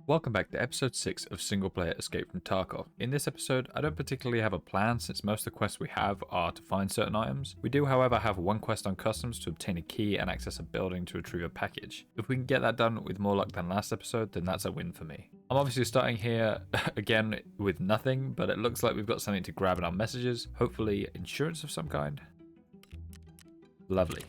Welcome back to episode 6 of Singleplayer Escape from Tarkov. In this episode, I don't particularly have a plan since most of the quests we have are to find certain items. We do however have one quest on customs to obtain a key and access a building to retrieve a package. If we can get that done with more luck than last episode, then that's a win for me. I'm obviously starting here again with nothing, but it looks like we've got something to grab in our messages. Hopefully insurance of some kind. Lovely.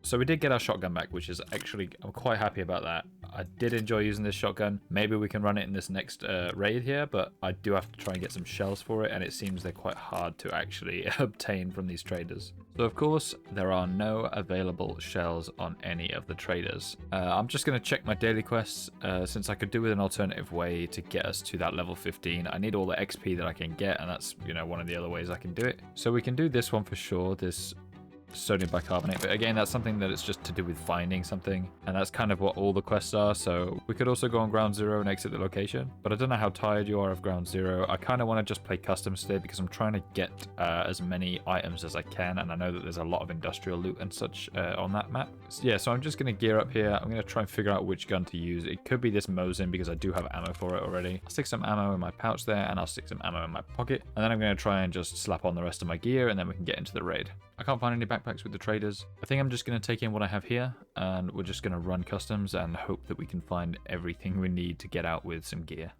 So we did get our shotgun back, which is actually, I'm quite happy about that. I did enjoy using this shotgun. Maybe we can run it in this next raid here, but I do have to try and get some shells for it, and it seems they're quite hard to actually obtain from these traders. So of course, there are no available shells on any of the traders. I'm just going to check my daily quests, since I could do with an alternative way to get us to that level 15. I need all the XP that I can get, and that's, you know, one of the other ways I can do it. So we can do this one for sure, this sodium bicarbonate, but again, that's something that it's just to do with finding something, and that's kind of what all the quests are. So we could also go on ground zero and exit the location, but I don't know how tired you are of ground zero. I kind of want to just play customs today because I'm trying to get as many items as I can, and I know that there's a lot of industrial loot and such on that map. So I'm just going to gear up here. I'm going to try and figure out which gun to use. It could be this Mosin because I do have ammo for it already. I'll stick some ammo in my pouch there, and I'll stick some ammo in my pocket, and then I'm going to try and just slap on the rest of my gear, and then we can get into the raid. I can't find any backpacks with the traders. I think I'm just going to take in what I have here, and we're just going to run customs and hope that we can find everything we need to get out with some gear.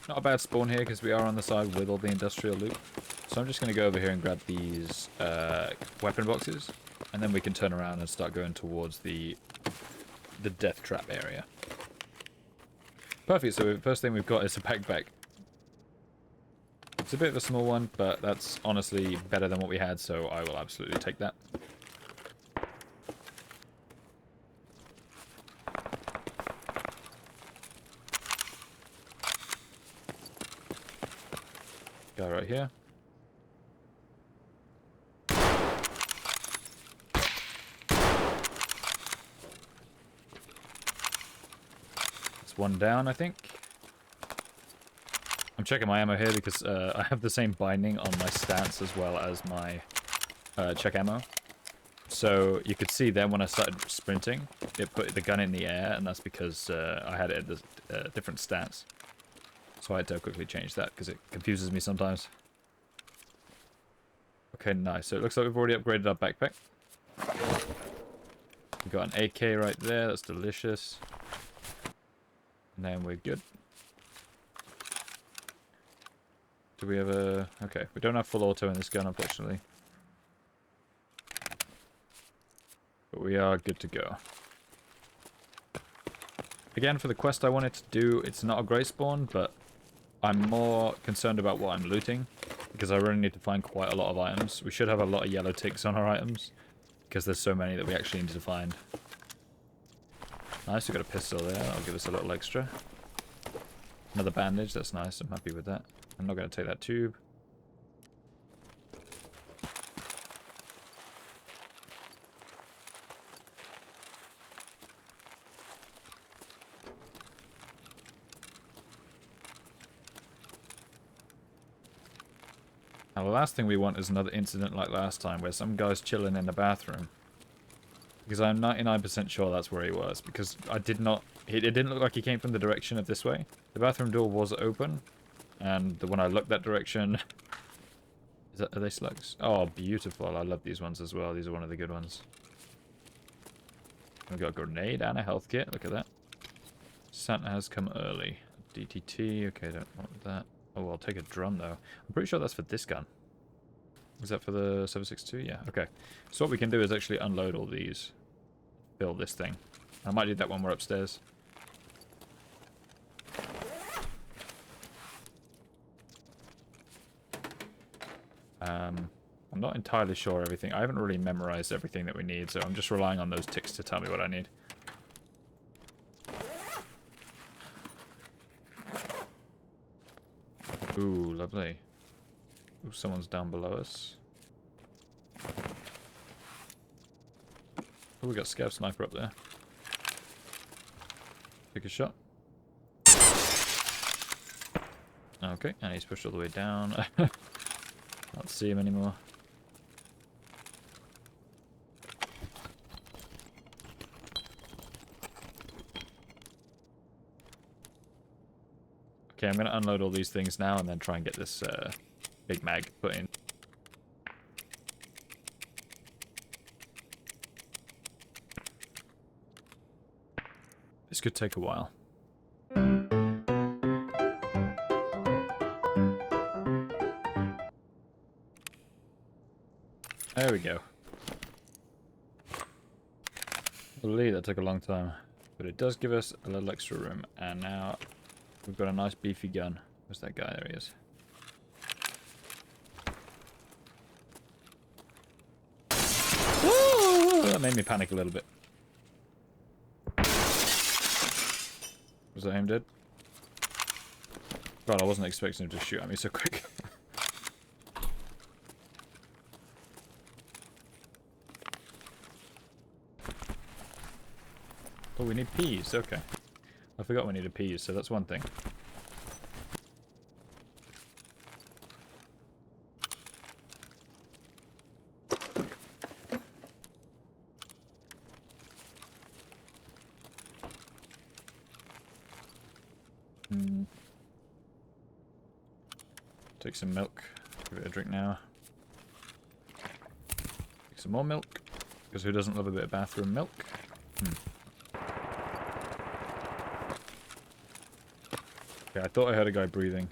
Not a bad spawn here because we are on the side with all the industrial loot. So I'm just going to go over here and grab these weapon boxes, and then we can turn around and start going towards the death trap area. Perfect, so the first thing we've got is a backpack. It's a bit of a small one, but that's honestly better than what we had, so I will absolutely take that. Guy right here. It's one down, I think. I'm checking my ammo here because I have the same binding on my stance as well as my check ammo. So you could see then when I started sprinting, it put the gun in the air, and that's because I had it at a different stance. So I had to quickly change that because it confuses me sometimes. Okay, nice. So it looks like we've already upgraded our backpack. We've got an AK right there. That's delicious. And then we're good. Do we have a... Okay, we don't have full auto in this gun, unfortunately. But we are good to go. Again, for the quest I wanted to do, it's not a great spawn, but I'm more concerned about what I'm looting, because I really need to find quite a lot of items. We should have a lot of yellow ticks on our items, because there's so many that we actually need to find. Nice, we got a pistol there. That'll give us a little extra. Another bandage, that's nice. I'm happy with that. I'm not going to take that tube. Now the last thing we want is another incident like last time where some guy's chilling in the bathroom. Because I'm 99% sure that's where he was, because I did not... It didn't look like he came from the direction of this way. The bathroom door was open, and when I looked that direction... Are they slugs? Oh, beautiful. I love these ones as well. These are one of the good ones. We've got a grenade and a health kit. Look at that. Santa has come early. DTT. Okay, don't want that. Oh, I'll take a drum, though. I'm pretty sure that's for this gun. Is that for the 762? Yeah, okay. So what we can do is actually unload all these. Build this thing. I might do that when we're upstairs. I'm not entirely sure everything. I haven't really memorized everything that we need, so I'm just relying on those ticks to tell me what I need. Ooh, lovely. Ooh, someone's down below us. Oh, we got Scav Sniper up there. Take a shot. Okay, and he's pushed all the way down. Can't see him anymore. Okay, I'm going to unload all these things now and then try and get this big mag put in. This could take a while. There we go. I believe that took a long time, but it does give us a little extra room, and now we've got a nice beefy gun. Where's that guy? There he is. Woo! That made me panic a little bit. Was that him dead? God, I wasn't expecting him to shoot at me so quick. Oh, we need peas. Okay. I forgot we needed peas, so that's one thing. Take some milk. Give it a drink now. Take some more milk. Because who doesn't love a bit of bathroom milk? Okay, I thought I heard a guy breathing.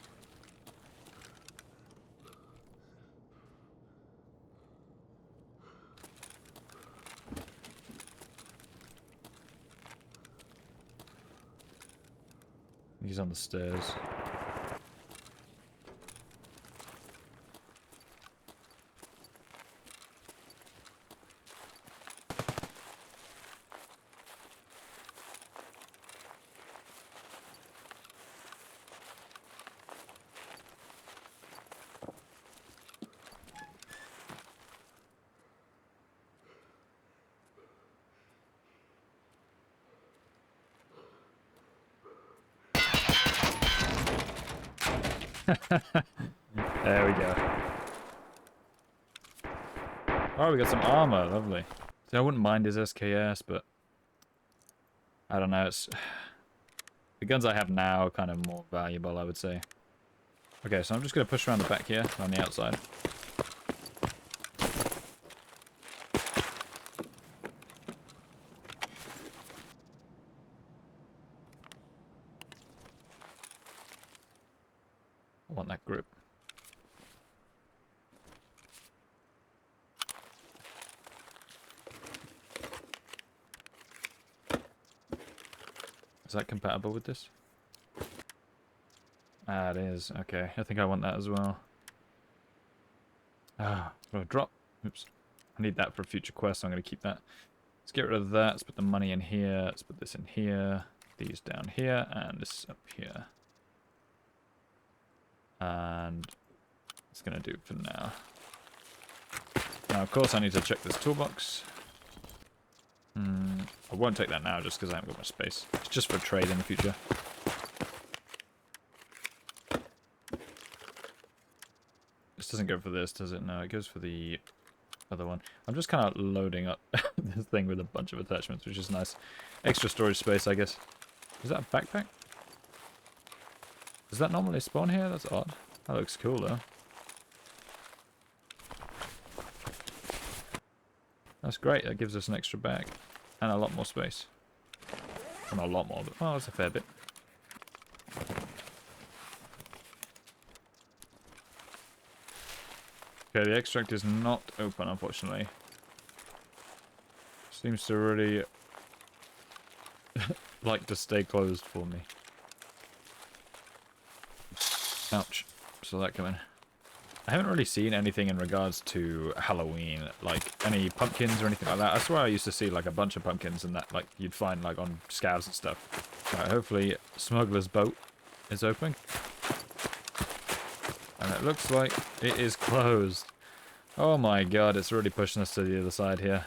He's on the stairs. There we go. Oh, we got some armor. Lovely. See, I wouldn't mind his SKS, but I don't know. It's the guns I have now are kind of more valuable, I would say. Okay, so I'm just going to push around the back here on the outside. I want that grip. Is that compatible with this? Ah, it is. Okay, I think I want that as well. Ah, got a drop. Oops. I need that for a future quest, so I'm going to keep that. Let's get rid of that. Let's put the money in here. Let's put this in here. These down here, and this up here. And it's going to do for now. Now, of course, I need to check this toolbox. I won't take that now just because I haven't got much space. It's just for trade in the future. This doesn't go for this, does it? No, it goes for the other one. I'm just kind of loading up this thing with a bunch of attachments, which is nice. Extra storage space, I guess. Is that a backpack? Does that normally spawn here? That's odd. That looks cool, though. That's great. That gives us an extra bag. And a lot more space. Well, not a lot more, but well, that's a fair bit. Okay, the extract is not open, unfortunately. Seems to really like to stay closed for me. Ouch. Saw that come in. I haven't really seen anything in regards to Halloween, like any pumpkins or anything like that. I swear I used to see like a bunch of pumpkins and that like you'd find like on scavs and stuff. Right, hopefully Smuggler's Boat is open. And it looks like it is closed. Oh my god, it's really pushing us to the other side here.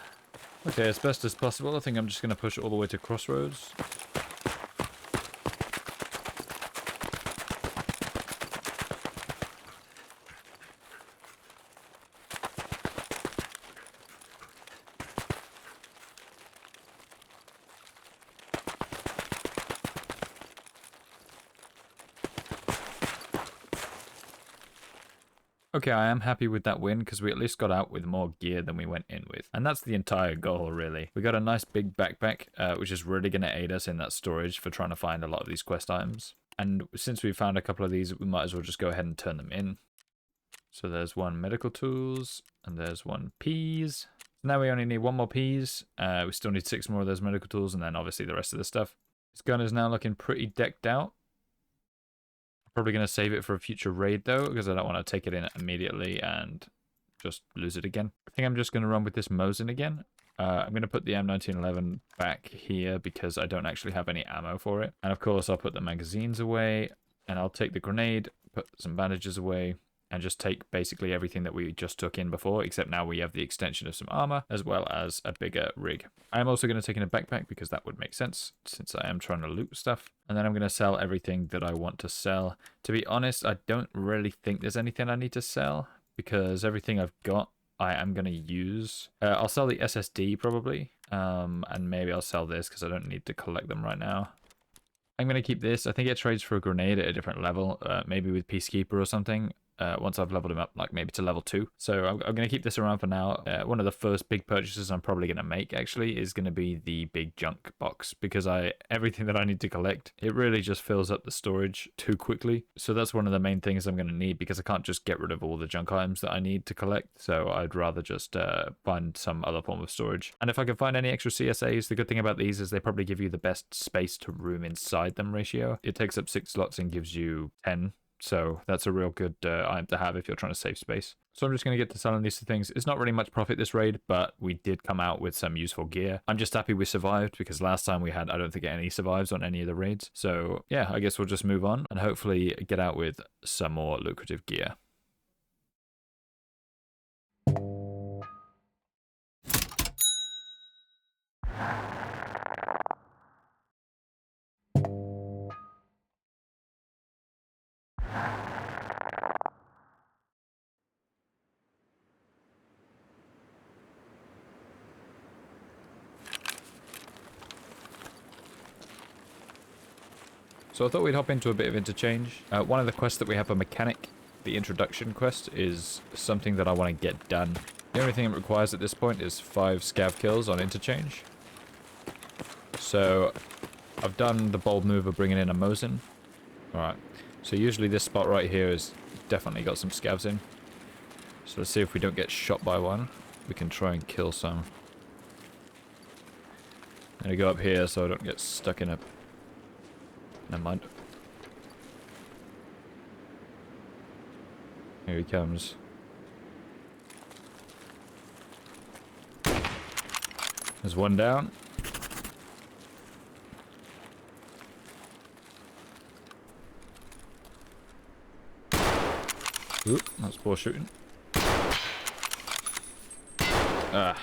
Okay, as best as possible, I think I'm just going to push it all the way to Crossroads. Okay, I am happy with that win because we at least got out with more gear than we went in with. And that's the entire goal, really. We got a nice big backpack, which is really going to aid us in that storage for trying to find a lot of these quest items. And since we found a couple of these, we might as well just go ahead and turn them in. So there's one medical tools, and there's one peas. Now we only need one more peas. We still need 6 more of those medical tools, and then obviously the rest of the stuff. This gun is now looking pretty decked out. Probably going to save it for a future raid though, because I don't want to take it in immediately and just lose it again. I think I'm just going to run with this Mosin again. I'm going to put the M1911 back here because I don't actually have any ammo for it. And of course I'll put the magazines away, and I'll take the grenade, put some bandages away, and just take basically everything that we just took in before, except now we have the extension of some armor, as well as a bigger rig. I'm also going to take in a backpack, because that would make sense, since I am trying to loot stuff. And then I'm going to sell everything that I want to sell. To be honest, I don't really think there's anything I need to sell, because everything I've got, I am going to use. I'll sell the SSD, probably, and maybe I'll sell this, because I don't need to collect them right now. I'm going to keep this. I think it trades for a grenade at a different level, maybe with Peacekeeper or something. Once I've leveled him up, like maybe to level 2. So I'm going to keep this around for now. One of the first big purchases I'm probably going to make, actually, is going to be the big junk box, because everything that I need to collect, it really just fills up the storage too quickly. So that's one of the main things I'm going to need, because I can't just get rid of all the junk items that I need to collect. So I'd rather just find some other form of storage. And if I can find any extra CSAs, the good thing about these is they probably give you the best space to room inside them ratio. It takes up 6 slots and gives you 10. So that's a real good item to have if you're trying to save space. So I'm just going to get to selling these things. It's not really much profit this raid, but we did come out with some useful gear. I'm just happy we survived, because last time we had, I don't think, any survives on any of the raids. So yeah, I guess we'll just move on and hopefully get out with some more lucrative gear. So I thought we'd hop into a bit of Interchange. One of the quests that we have a mechanic, the introduction quest, is something that I want to get done. The only thing it requires at this point is 5 scav kills on Interchange. So I've done the bold move of bringing in a Mosin. Alright, so usually this spot right here is definitely got some scavs in. So let's see if we don't get shot by one. We can try and kill some. I'm gonna go up here so I don't get stuck in a... Never mind. Here he comes. There's one down. Oop, that's poor shooting. Ah.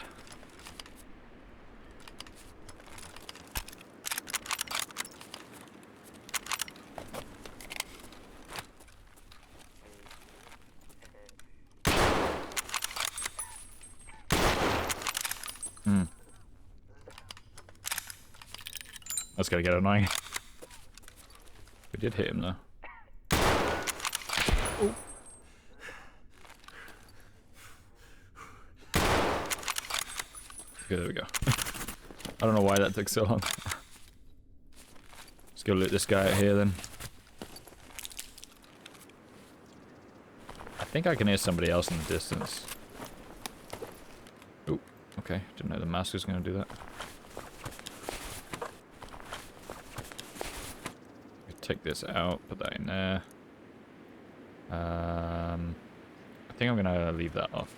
That's gonna get annoying. We did hit him though. Ooh. Okay, there we go. I don't know why that took so long. Let's go loot this guy out here then. I think I can hear somebody else in the distance. Oh, okay. Didn't know the mask was going to do that. Take this out, put that in there. I think I'm going to leave that off.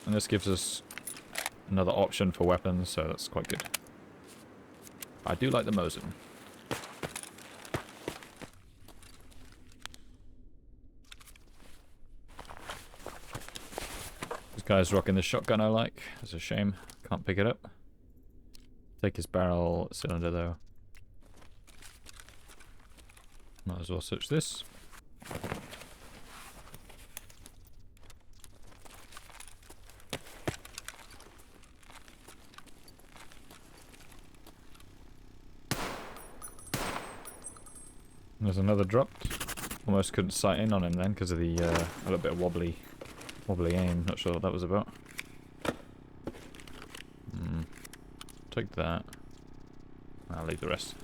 And this gives us another option for weapons, so that's quite good. I do like the Mosin. This guy's rocking the shotgun I like. It's a shame. Can't pick it up. Take his barrel cylinder though. Might as well search this. There's another dropped. Almost couldn't sight in on him then because of the a little bit of wobbly aim. Not sure what that was about. Take that. I'll leave the rest.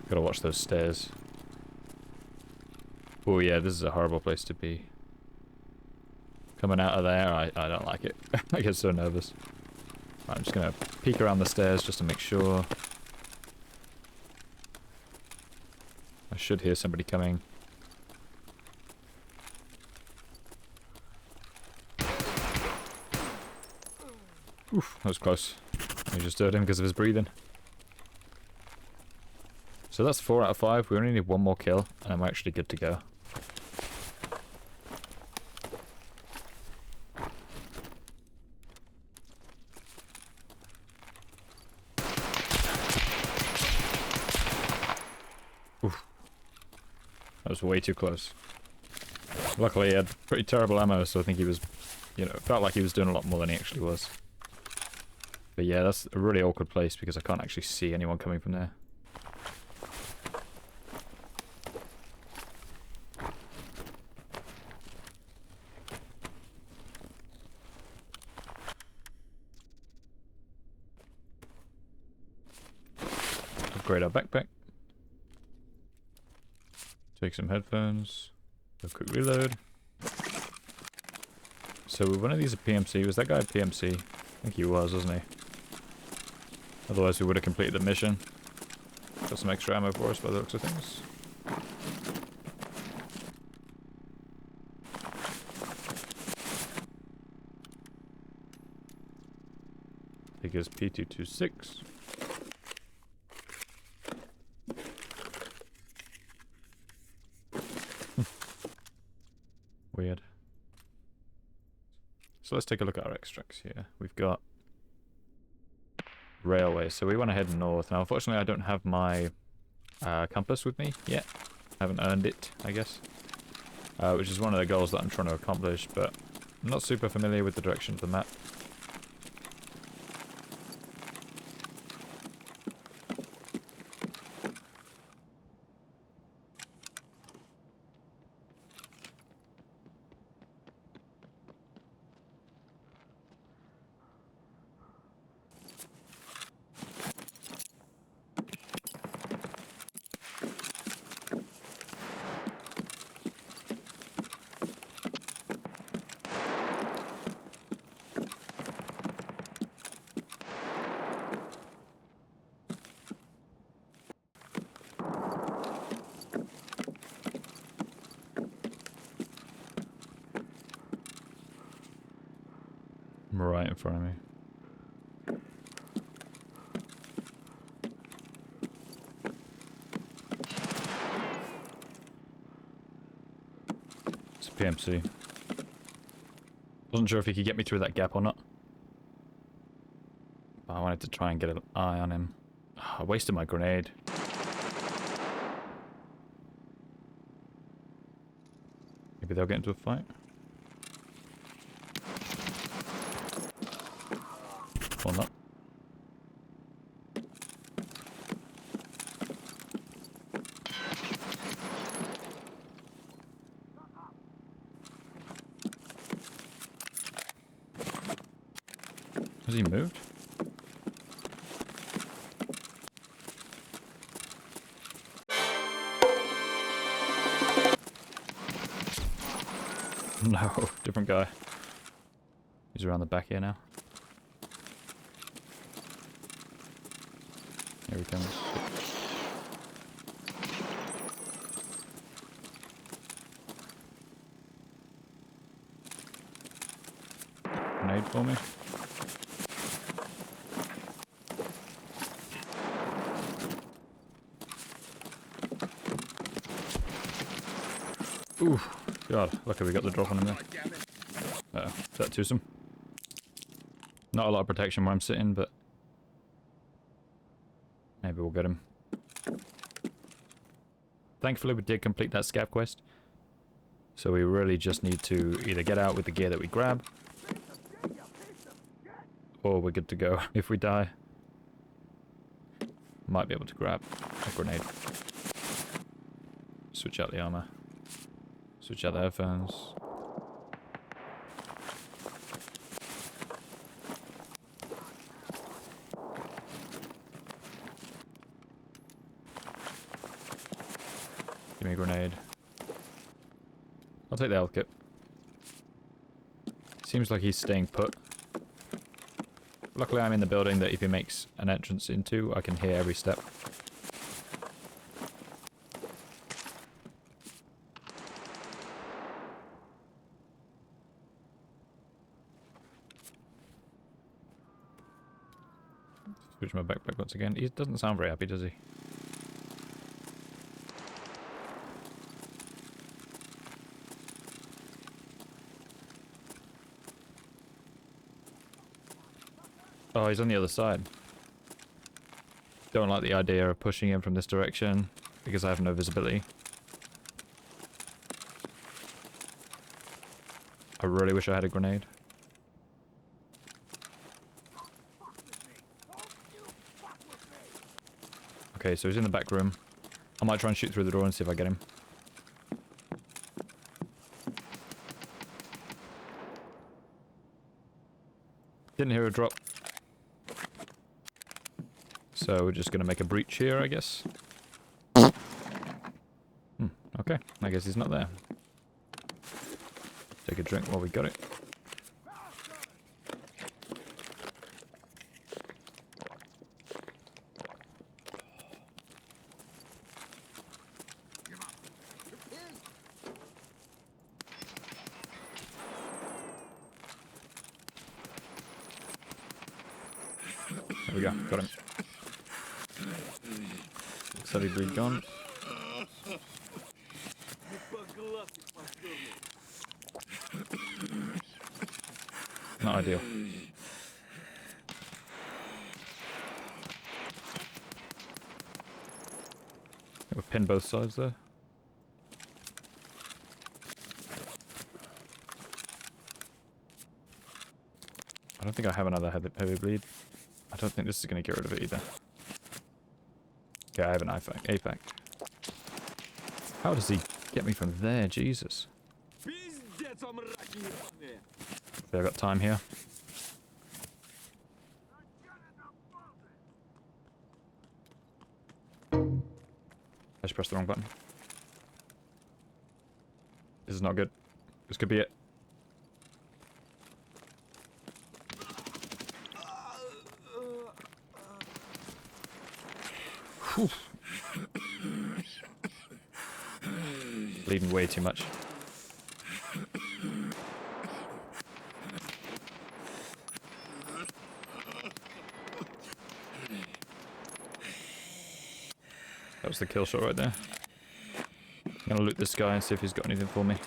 Gotta watch those stairs. Oh yeah, this is a horrible place to be. Coming out of there, I don't like it. I get so nervous. Right, I'm just gonna peek around the stairs just to make sure. I should hear somebody coming. Oof, that was close. We just heard him because of his breathing. So that's 4 out of 5. We only need one more kill, and I'm actually good to go. Oof. That was way too close. Luckily, he had pretty terrible ammo, so I think he was, you know, it felt like he was doing a lot more than he actually was. But yeah, that's a really awkward place because I can't actually see anyone coming from there. Upgrade our backpack. Take some headphones. Do a quick reload. So one of these a PMC. Was that guy a PMC? I think he was, wasn't he? Otherwise we would have completed the mission. Got some extra ammo for us by the looks of things. I think it's P226. Weird. So let's take a look at our extracts here. We've got railway, so we want to head north. Now unfortunately I don't have my compass with me yet. I haven't earned it, I guess. Which is one of the goals that I'm trying to accomplish, but I'm not super familiar with the direction of the map. Right in front of me. It's a PMC. Wasn't sure if he could get me through that gap or not. But I wanted to try and get an eye on him. Oh, I wasted my grenade. Maybe they'll get into a fight. Or not. Has he moved? No, different guy. He's around the back here now. Here he comes. Grenade for me. Ooh, God, lucky we got the drop on him there. Uh-oh, is that twosome? Not a lot of protection where I'm sitting, but maybe we'll get him. Thankfully we did complete that scav quest. So we really just need to either get out with the gear that we grab, or we're good to go if we die. Might be able to grab a grenade. Switch out the armor. Switch out the headphones. Give me a grenade. I'll take the health kit. Seems like he's staying put. Luckily I'm in the building that if he makes an entrance into, I can hear every step. Switch my backpack once again. He doesn't sound very happy, does he? Oh, he's on the other side. Don't like the idea of pushing him from this direction because I have no visibility. I really wish I had a grenade. Okay, so he's in the back room. I might try and shoot through the door and see if I get him. Didn't hear a drop. So we're just gonna make a breach here, I guess. Okay, I guess he's not there. Take a drink while we got it. There we go, got him. Looks like he's gone. Not ideal. We've pinned both sides there. I don't think I have another heavy bleed. I don't think this is going to get rid of it either. Okay, I have an APAC. How does he get me from there? Jesus. Okay, I've got time here. I just pressed the wrong button. This is not good. This could be it. Whew. Bleeding way too much. That was the kill shot right there. I'm gonna loot this guy and see if he's got anything for me.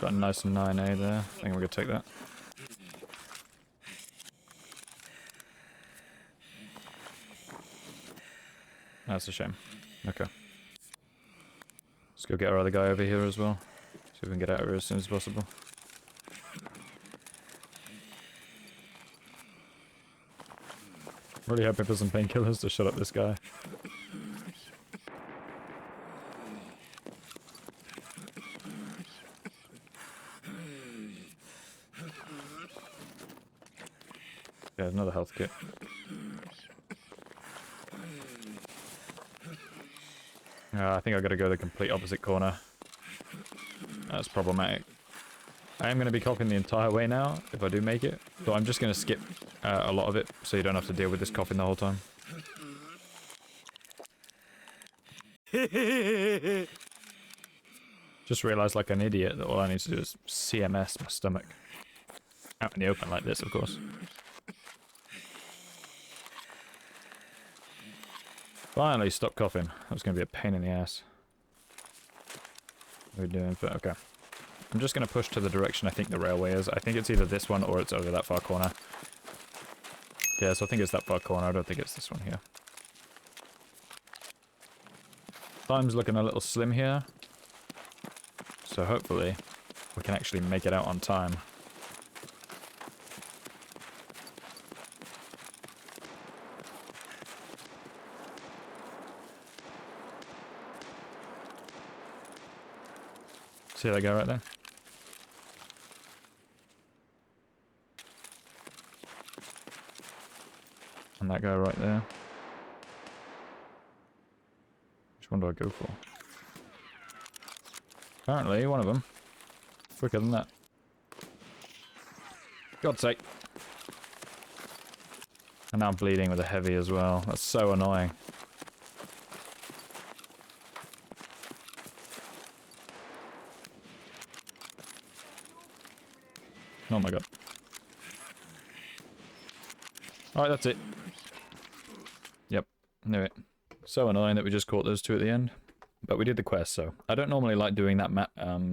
Got a nice 9A there. I think we're gonna take that. That's a shame. Okay. Let's go get our other guy over here as well. See if we can get out of here as soon as possible. Really hoping for some painkillers to shut up this guy. Yeah, another health kit. I think I've got to go the complete opposite corner. That's problematic. I am going to be coughing the entire way now, if I do make it. So I'm just going to skip a lot of it, so you don't have to deal with this coughing the whole time. Just realised like an idiot that all I need to do is CMS my stomach. Out in the open like this, of course. Finally, stop coughing. That was going to be a pain in the ass. What are we doing? But okay. I'm just going to push to the direction I think the railway is. I think it's either this one or it's over that far corner. Yeah, so I think it's that far corner. I don't think it's this one here. Time's looking a little slim here. So hopefully we can actually make it out on time. See that guy right there? And that guy right there. Which one do I go for? Apparently, one of them. Quicker than that. God's sake. And now I'm bleeding with a heavy as well. That's so annoying. Oh my god. Alright, that's it. Yep, knew it. So annoying that we just caught those two at the end. But we did the quest, so I don't normally like doing that map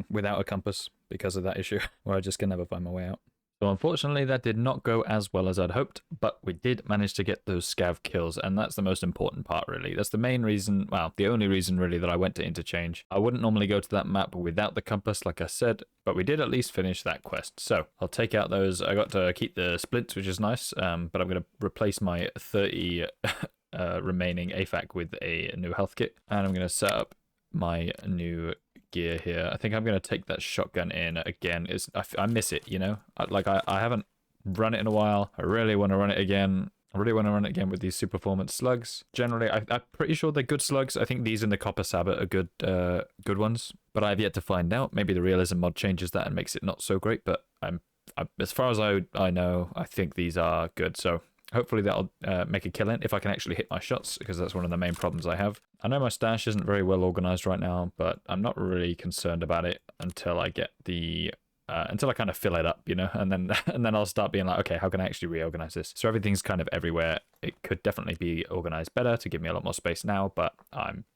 without a compass because of that issue, where I just can never find my way out. So unfortunately that did not go as well as I'd hoped, but we did manage to get those scav kills, and that's the most important part really. That's the main reason, well, the only reason really that I went to Interchange. I wouldn't normally go to that map without the compass, like I said, but we did at least finish that quest. So I'll take out those. I got to keep the splints, which is nice, but I'm going to replace my 30 remaining AFAC with a new health kit, and I'm going to set up my new gear here. I think I'm going to take that shotgun in again. I miss it, you know? I haven't run it in a while. I really want to run it again. I really want to run it again with these super performance slugs. Generally, I'm pretty sure they're good slugs. I think these and the copper sabot are good ones, but I've yet to find out. Maybe the realism mod changes that and makes it not so great, but as far as I know, I think these are good. So hopefully that'll make a killing if I can actually hit my shots, because that's one of the main problems I have. I know my stash isn't very well organized right now, but I'm not really concerned about it until I get the until I kind of fill it up, you know, and then I'll start being like, okay, how can I actually reorganize this? So everything's kind of everywhere. It could definitely be organized better to give me a lot more space now, but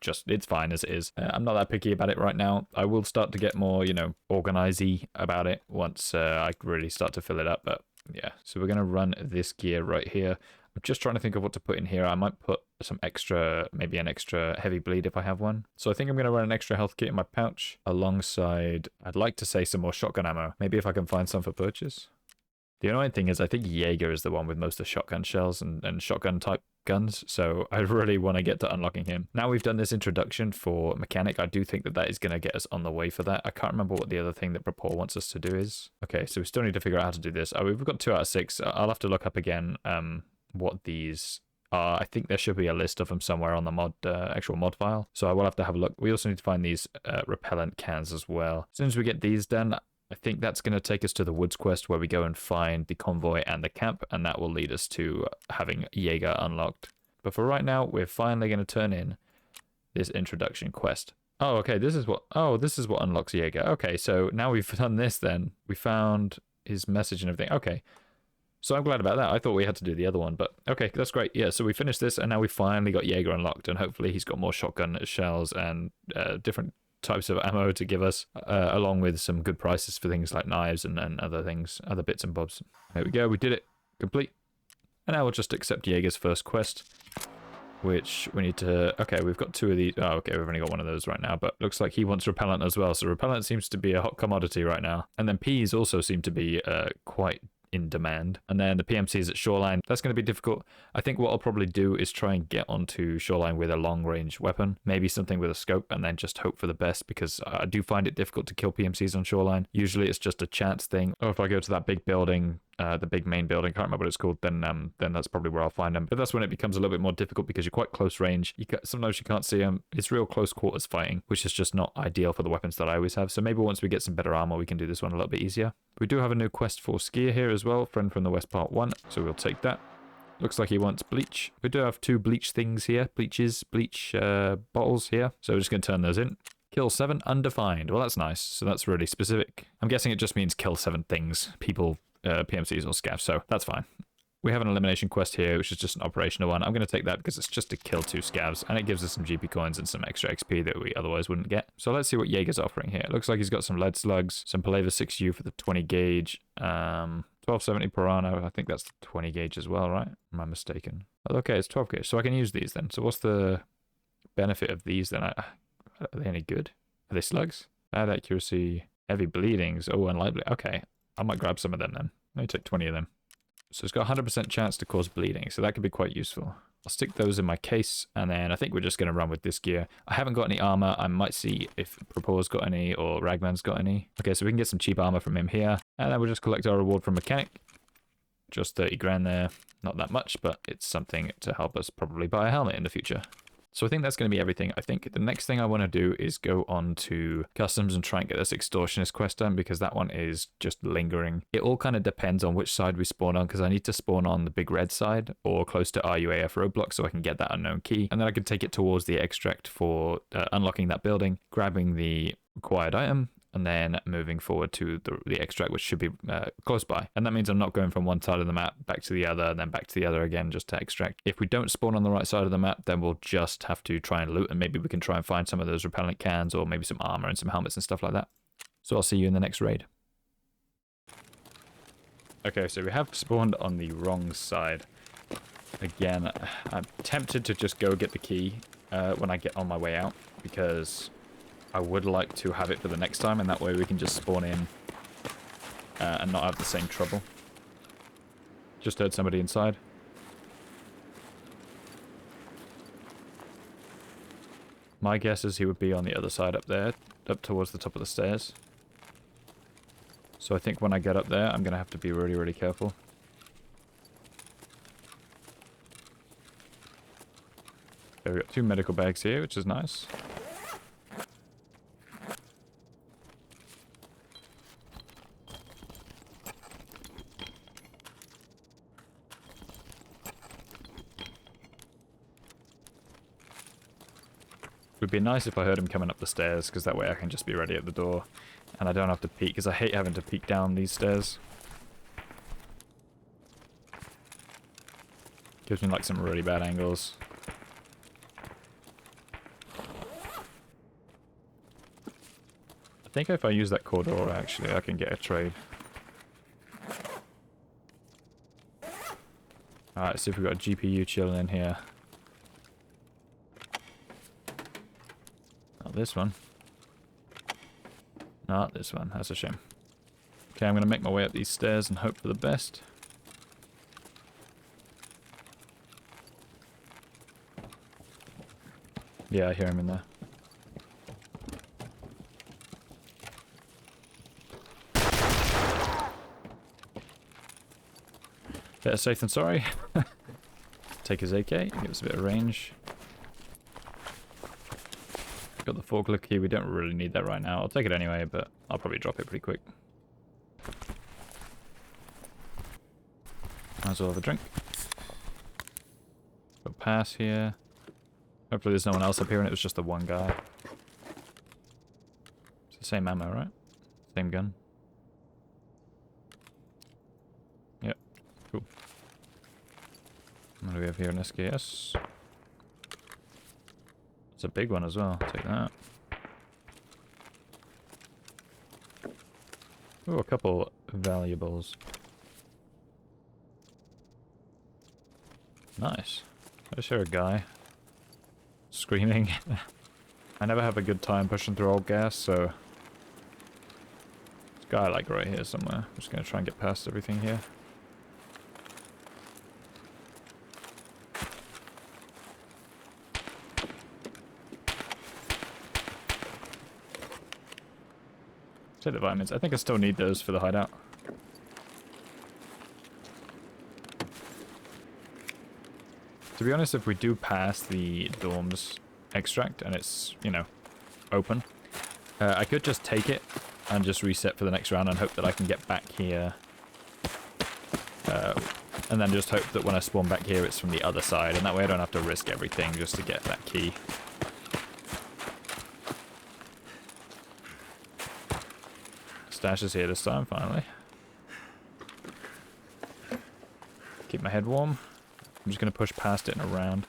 it's fine as it is. I'm not that picky about it right now. I will start to get more, you know, organize-y about it once I really start to fill it up, but yeah. So we're going to run this gear right here. I'm just trying to think of what to put in here. I might put some extra, maybe an extra heavy bleed if I have one. So I think I'm going to run an extra health kit in my pouch alongside, I'd like to say, some more shotgun ammo. Maybe if I can find some for purchase. The annoying thing is I think Jaeger is the one with most of the shotgun shells and shotgun type guns, so I really want to get to unlocking him. Now we've done this introduction for mechanic, I do think that is going to get us on the way for that. I can't remember what the other thing that Propor wants us to do is. Okay, so we still need to figure out how to do this. We've got 2 out of 6. I'll have to look up again what these are. I think there should be a list of them somewhere on the mod actual mod file, so I will have to have a look. We also need to find these repellent cans as well. As soon as we get these done, I think that's going to take us to the woods quest where we go and find the convoy and the camp, and that will lead us to having Jaeger unlocked. But for right now, we're finally going to turn in this introduction quest. Oh, okay, this is what unlocks Jaeger. Okay, so now we've done this then. We found his message and everything. Okay, so I'm glad about that. I thought we had to do the other one, but okay, that's great. Yeah, so we finished this, and now we finally got Jaeger unlocked, and hopefully he's got more shotgun shells and different types of ammo to give us, along with some good prices for things like knives and other things, other bits and bobs. There we go, we did it. Complete. And now we'll just accept Jaeger's first quest, which we need to... Okay, we've got 2 of these. Oh, okay, we've only got one of those right now, but looks like he wants repellent as well. So repellent seems to be a hot commodity right now. And then peas also seem to be quite in demand. And then the PMCs at Shoreline, that's going to be difficult. I think what I'll probably do is try and get onto Shoreline with a long-range weapon, maybe something with a scope, and then just hope for the best, because I do find it difficult to kill PMCs on Shoreline. Usually it's just a chance thing. Or if I go to that big building, the big main building, can't remember what it's called, then that's probably where I'll find them. But that's when it becomes a little bit more difficult, because you're quite close range. Sometimes you can't see them. It's real close quarters fighting, which is just not ideal for the weapons that I always have. So maybe once we get some better armor, we can do this one a little bit easier. We do have a new quest for Skier here as well, friend from the West Part 1, so we'll take that. Looks like he wants bleach. We do have 2 bleach things here, bleach bottles here, so we're just going to turn those in. Kill 7 undefined. Well, that's nice, so that's really specific. I'm guessing it just means kill 7 things, people, PMCs or scavs, so that's fine. We have an elimination quest here, which is just an operational one. I'm going to take that because it's just to kill 2 scavs, and it gives us some GP coins and some extra XP that we otherwise wouldn't get. So let's see what Jaeger's offering here. It looks like he's got some lead slugs, some Paleva 6U for the 20 gauge, 1270 Piranha. I think that's the 20 gauge as well, right? Am I mistaken? Okay, it's 12 gauge, so I can use these then. So what's the benefit of these then? Are they any good? Are they slugs? Bad accuracy, heavy bleedings. Oh, unlikely. Okay, I might grab some of them then. Let me take 20 of them. So it's got 100% chance to cause bleeding, so that could be quite useful. I'll stick those in my case, and then I think we're just going to run with this gear. I haven't got any armor. I might see if Propore's got any or Ragman's got any. Okay, so we can get some cheap armor from him here, and then we'll just collect our reward from Mechanic. Just 30 grand there. Not that much, but it's something to help us probably buy a helmet in the future. So I think that's going to be everything. I think the next thing I want to do is go on to customs and try and get this extortionist quest done, because that one is just lingering. It all kind of depends on which side we spawn on, because I need to spawn on the big red side or close to RUAF roadblock so I can get that unknown key. And then I can take it towards the extract for unlocking that building, grabbing the required item, and then moving forward to the extract, which should be close by. And that means I'm not going from one side of the map back to the other, and then back to the other again just to extract. If we don't spawn on the right side of the map, then we'll just have to try and loot, and maybe we can try and find some of those repellent cans, or maybe some armor and some helmets and stuff like that. So I'll see you in the next raid. Okay, so we have spawned on the wrong side. Again, I'm tempted to just go get the key when I get on my way out, because I would like to have it for the next time, and that way we can just spawn in and not have the same trouble. Just heard somebody inside. My guess is he would be on the other side up there, up towards the top of the stairs. So I think when I get up there, I'm going to have to be really, really careful. Okay, we've got 2 medical bags here, which is nice. It would be nice if I heard him coming up the stairs, because that way I can just be ready at the door. And I don't have to peek, because I hate having to peek down these stairs. Gives me like some really bad angles. I think if I use that corridor, actually, I can get a trade. Alright, see if we've got a GPU chilling in here. Not this one. Not this one. That's a shame. Okay, I'm going to make my way up these stairs and hope for the best. Yeah, I hear him in there. Better safe than sorry. Take his AK, give us a bit of range. Got the forklift key, we don't really need that right now. I'll take it anyway, but I'll probably drop it pretty quick. Might as well have a drink. Got pass here. Hopefully there's no one else up here and it was just the one guy. It's the same ammo, right? Same gun. Yep, cool. What do we have here in SKS? It's a big one as well, take that. Ooh, a couple valuables. Nice. I just hear a guy screaming. I never have a good time pushing through old gas, so... There's a guy like right here somewhere. I'm just gonna try and get past everything here. Take the vitamins. I think I still need those for the hideout. To be honest, if we do pass the dorms extract and it's, you know, open, I could just take it and just reset for the next round and hope that I can get back here. And then just hope that when I spawn back here, it's from the other side. And that way I don't have to risk everything just to get that key. Stash is here this time, finally. Keep my head warm. I'm just going to push past it and around.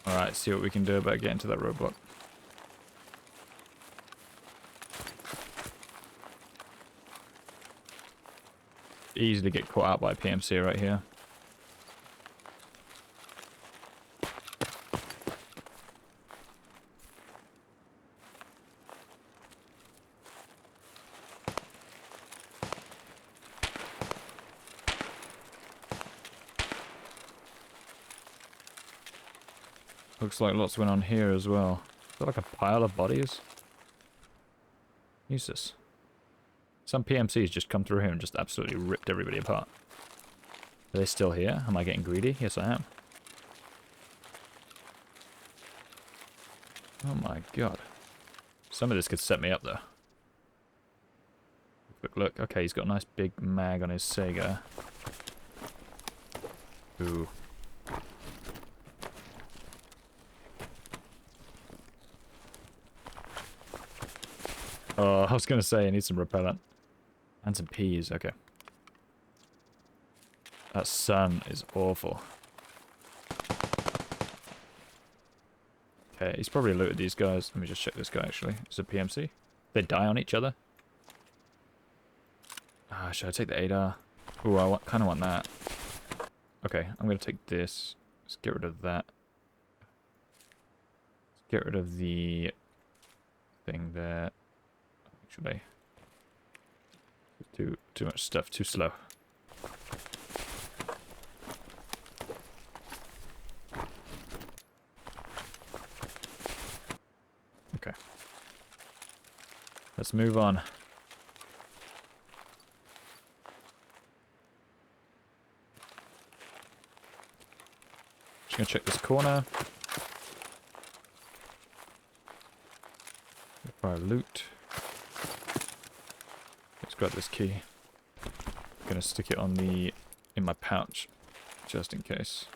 Alright, see what we can do about getting to that roadblock. Easily get caught out by PMC right here. Looks like lots went on here as well. Is that like a pile of bodies? Jesus. Some PMCs just come through here and just absolutely ripped everybody apart. Are they still here? Am I getting greedy? Yes, I am. Oh my god. Some of this could set me up though. Quick look. Okay, he's got a nice big mag on his Sega. Ooh. Oh, I was going to say I need some repellent. And some peas, okay. That sun is awful. Okay, he's probably looted these guys. Let me just check this guy actually. It's a PMC. They die on each other. Ah, should I take the ADAR? Ooh, I kind of want that. Okay, I'm going to take this. Let's get rid of that. Let's get rid of the thing there. Actually, too much stuff, too slow. Okay. Let's move on. Just gonna check this corner. Fire loot. Let's grab this key. I'm gonna stick it on in my pouch, just in case.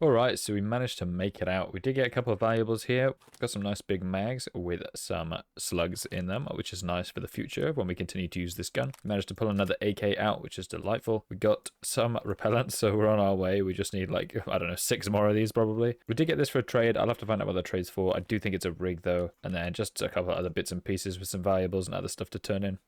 Alright, so we managed to make it out. We did get a couple of valuables here. Got some nice big mags with some slugs in them, which is nice for the future when we continue to use this gun. We managed to pull another AK out, which is delightful. We got some repellent, so we're on our way. We just need like, I don't know, 6 more of these probably. We did get this for a trade. I'll have to find out what the trade's for. I do think it's a rig though. And then just a couple of other bits and pieces with some valuables and other stuff to turn in.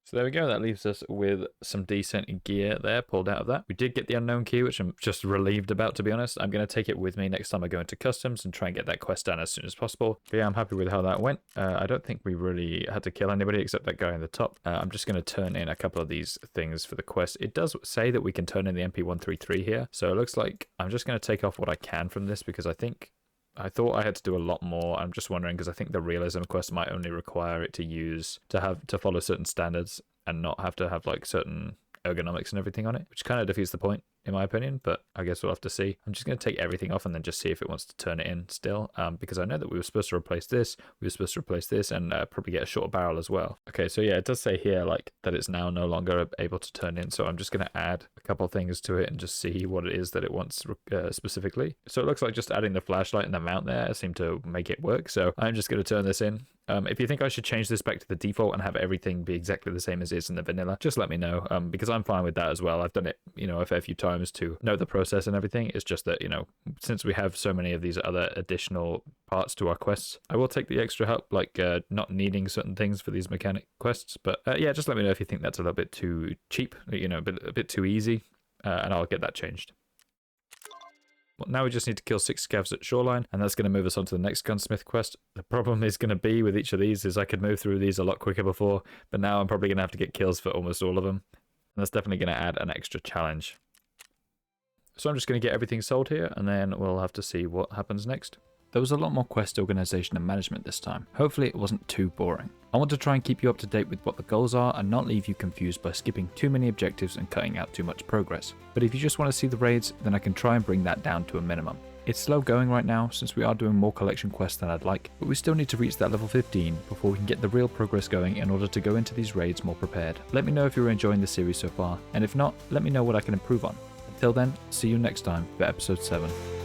So there we go, that leaves us with some decent gear there pulled out of that. We did get the unknown key, which I'm just relieved about, to be honest. I'm going to take it with me next time I go into customs and try and get that quest done as soon as possible. But yeah, I'm happy with how that went. I don't think we really had to kill anybody except that guy in the top. I'm just going to turn in a couple of these things for the quest. It does say that we can turn in the MP133 here, so it looks like I'm just going to take off what I can from this because I thought I had to do a lot more. I'm just wondering because I think the realism quest might only require it to follow certain standards and not have to have like certain ergonomics and everything on it, which kind of defeats the point in my opinion, but I guess we'll have to see. I'm just going to take everything off and then just see if it wants to turn it in still, because I know that we were supposed to replace this, and probably get a shorter barrel as well. Okay, so yeah, it does say here like that it's now no longer able to turn in, so I'm just going to add a couple of things to it and just see what it is that it wants specifically. So it looks like just adding the flashlight and the mount there seemed to make it work, so I'm just going to turn this in. If you think I should change this back to the default and have everything be exactly the same as it is in the vanilla, just let me know, because I'm fine with that as well. I've done it, a fair few times to know the process and everything. It's just that, since we have so many of these other additional parts to our quests, I will take the extra help, like not needing certain things for these mechanic quests. But yeah, just let me know if you think that's a little bit too cheap, a bit too easy, and I'll get that changed. Well, now we just need to kill 6 scavs at Shoreline, and that's going to move us on to the next gunsmith quest. The problem is going to be with each of these is I could move through these a lot quicker before, but now I'm probably going to have to get kills for almost all of them. And that's definitely going to add an extra challenge. So I'm just going to get everything sold here, and then we'll have to see what happens next. There was a lot more quest organisation and management this time. Hopefully it wasn't too boring. I want to try and keep you up to date with what the goals are and not leave you confused by skipping too many objectives and cutting out too much progress. But if you just want to see the raids, then I can try and bring that down to a minimum. It's slow going right now since we are doing more collection quests than I'd like, but we still need to reach that level 15 before we can get the real progress going in order to go into these raids more prepared. Let me know if you're enjoying the series so far, and if not, let me know what I can improve on. Until then, see you next time for episode 7.